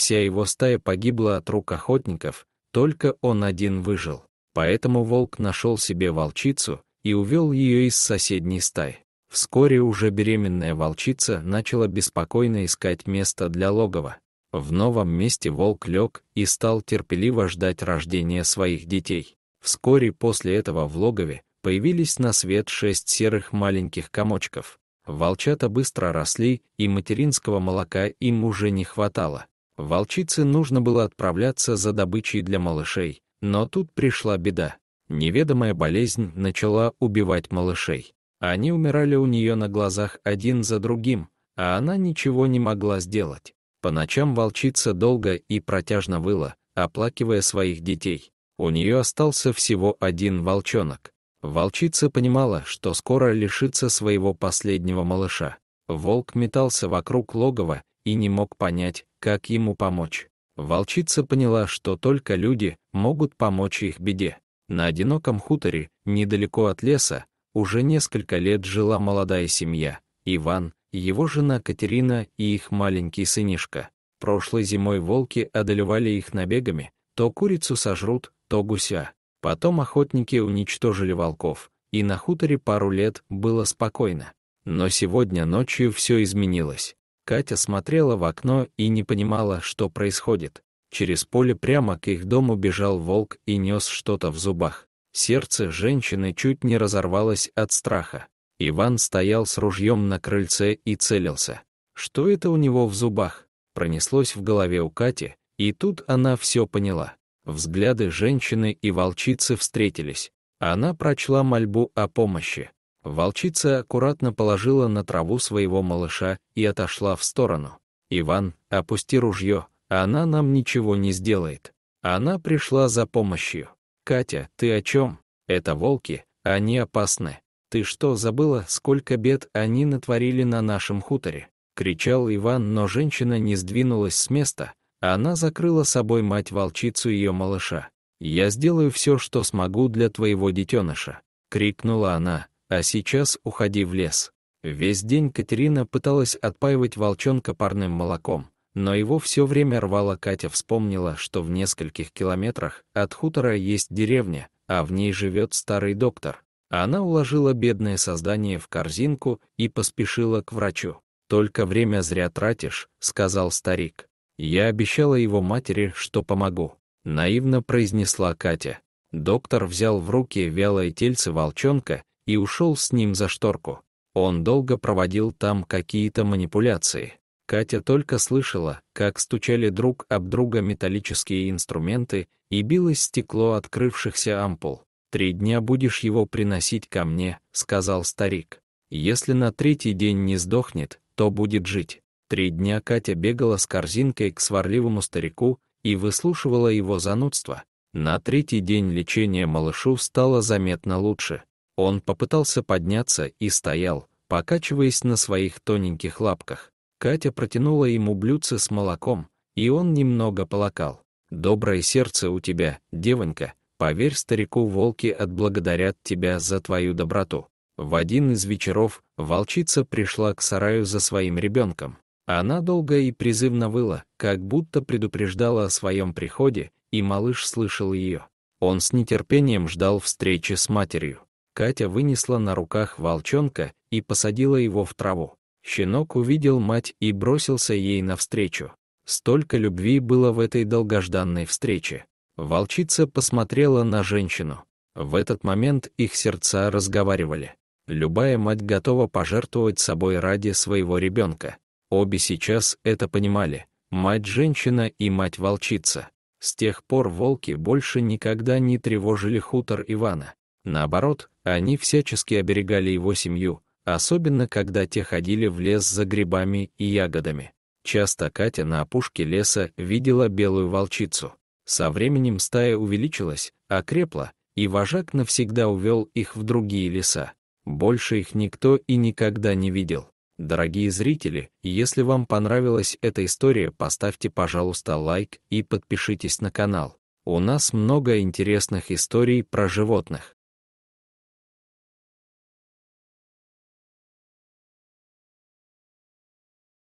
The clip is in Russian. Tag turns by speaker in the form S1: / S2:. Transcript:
S1: Вся его стая погибла от рук охотников, только он один выжил. Поэтому волк нашел себе волчицу и увел ее из соседней стаи. Вскоре уже беременная волчица начала беспокойно искать место для логова. В новом месте волк лег и стал терпеливо ждать рождения своих детей. Вскоре после этого в логове появились на свет 6 серых маленьких комочков. Волчата быстро росли, и материнского молока им уже не хватало. Волчице нужно было отправляться за добычей для малышей, но тут пришла беда. Неведомая болезнь начала убивать малышей. Они умирали у нее на глазах один за другим, а она ничего не могла сделать. По ночам волчица долго и протяжно выла, оплакивая своих детей. У нее остался всего один волчонок. Волчица понимала, что скоро лишится своего последнего малыша. Волк метался вокруг логова и не мог понять, как ему помочь. Волчица поняла, что только люди могут помочь их беде. На одиноком хуторе, недалеко от леса, уже несколько лет жила молодая семья: Иван, его жена Катерина и их маленький сынишка. Прошлой зимой волки одолевали их набегами, то курицу сожрут, то гуся. Потом охотники уничтожили волков, и на хуторе пару лет было спокойно. Но сегодня ночью все изменилось. Катя смотрела в окно и не понимала, что происходит. Через поле прямо к их дому бежал волк и нес что-то в зубах. Сердце женщины чуть не разорвалось от страха. Иван стоял с ружьем на крыльце и целился. Что это у него в зубах? Пронеслось в голове у Кати, и тут она все поняла. Взгляды женщины и волчицы встретились. Она прочла мольбу о помощи. Волчица аккуратно положила на траву своего малыша и отошла в сторону. «Иван, опусти ружье, она нам ничего не сделает. Она пришла за помощью». «Катя, ты о чем? Это волки, они опасны. Ты что, забыла, сколько бед они натворили на нашем хуторе?» — кричал Иван, но женщина не сдвинулась с места. Она закрыла собой мать-волчицу и ее малыша. «Я сделаю все, что смогу для твоего детеныша», — крикнула она, — «а сейчас уходи в лес». Весь день Катерина пыталась отпаивать волчонка парным молоком, но его все время рвала. Катя вспомнила, что в нескольких километрах от хутора есть деревня, а в ней живет старый доктор. Она уложила бедное создание в корзинку и поспешила к врачу. «Только время зря тратишь», — сказал старик. «Я обещала его матери, что помогу», — наивно произнесла Катя. Доктор взял в руки вялое тельце волчонка и ушел с ним за шторку. Он долго проводил там какие-то манипуляции. Катя только слышала, как стучали друг об друга металлические инструменты и билось стекло открывшихся ампул. «3 дня будешь его приносить ко мне», — сказал старик. «Если на 3-й день не сдохнет, то будет жить». 3 дня Катя бегала с корзинкой к сварливому старику и выслушивала его занудство. На 3-й день лечения малышу стало заметно лучше. Он попытался подняться и стоял, покачиваясь на своих тоненьких лапках. Катя протянула ему блюдце с молоком, и он немного полакал. «Доброе сердце у тебя, девонька, поверь старику, волки отблагодарят тебя за твою доброту». В один из вечеров волчица пришла к сараю за своим ребенком. Она долго и призывно выла, как будто предупреждала о своем приходе, и малыш слышал ее. Он с нетерпением ждал встречи с матерью. Катя вынесла на руках волчонка и посадила его в траву. Щенок увидел мать и бросился ей навстречу. Столько любви было в этой долгожданной встрече. Волчица посмотрела на женщину. В этот момент их сердца разговаривали. Любая мать готова пожертвовать собой ради своего ребенка. Обе сейчас это понимали. Мать-женщина и мать-волчица. С тех пор волки больше никогда не тревожили хутор Ивана. Наоборот, они всячески оберегали его семью, особенно когда те ходили в лес за грибами и ягодами. Часто Катя на опушке леса видела белую волчицу. Со временем стая увеличилась, окрепла, и вожак навсегда увел их в другие леса. Больше их никто и никогда не видел. Дорогие зрители, если вам понравилась эта история, поставьте, пожалуйста, лайк и подпишитесь на канал. У нас много интересных историй про животных.